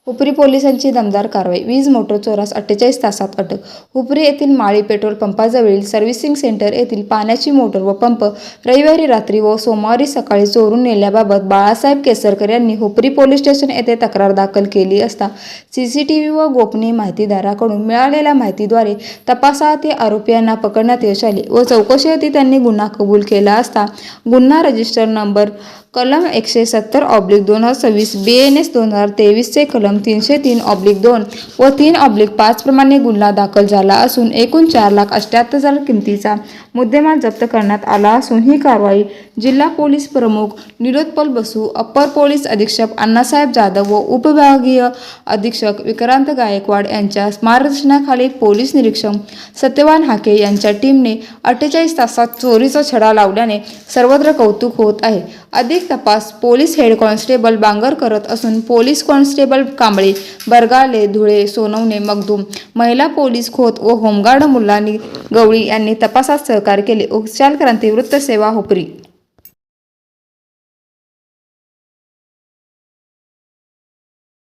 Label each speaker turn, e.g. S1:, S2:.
S1: हुपरी पोलिसांची दमदार कारवाई. वीज मोटर चोरास 48 तासात अटक. हुपरी येथील माळी पेट्रोल पंपाजवळील सर्व्हिसिंग सेंटर येथील पाण्याची मोटर व पंप रविवारी रात्री व सोमवारी सकाळी चोरून नेल्याबाबत बाळासाहेब केसरकर यांनी हुपरी पोलीस स्टेशन येथे तक्रार दाखल केली असता सीसीटीव्ही व गोपनीय माहितीदाराकडून मिळालेल्या माहितीद्वारे तपासात आरोपींना पकडण्यात यश आले व चौकशीअंती त्यांनी गुन्हा कबूल केला असता गुन्हा रजिस्टर नंबर कलम 170/2026 BNS 2023 चे कलम 303/2 व 3/5 प्रमाणे गुन्हा दाखल झाला असून एकूण 4,78,000 किमतीचा मुद्देमाल जप्त करण्यात आला असून ही कारवाई जिल्हा पोलीस प्रमुख निलोत्पल बसू, अप्पर पोलीस अधीक्षक अण्णासाहेब जाधव व उपविभागीय अधीक्षक विक्रांत गायकवाड यांच्या मार्गदर्शनाखाली पोलीस निरीक्षक सत्यवान हाके यांच्या टीमने 48 तासात चोरीचा छडा लावल्याने सर्वत्र कौतुक होत आहे. अधिक तपास पोलीस हेड कॉन्स्टेबल बांगर करत असून पोलीस कॉन्स्टेबल कांबळे, बरगाले, धुळे, सोनवणे, मगदूम, महिला पोलीस खोत व होमगार्ड मुलानी गवळी यांनी तपासात सहकार्य केले. उच्चाल क्रांती वृत्त सेवा हुपरी.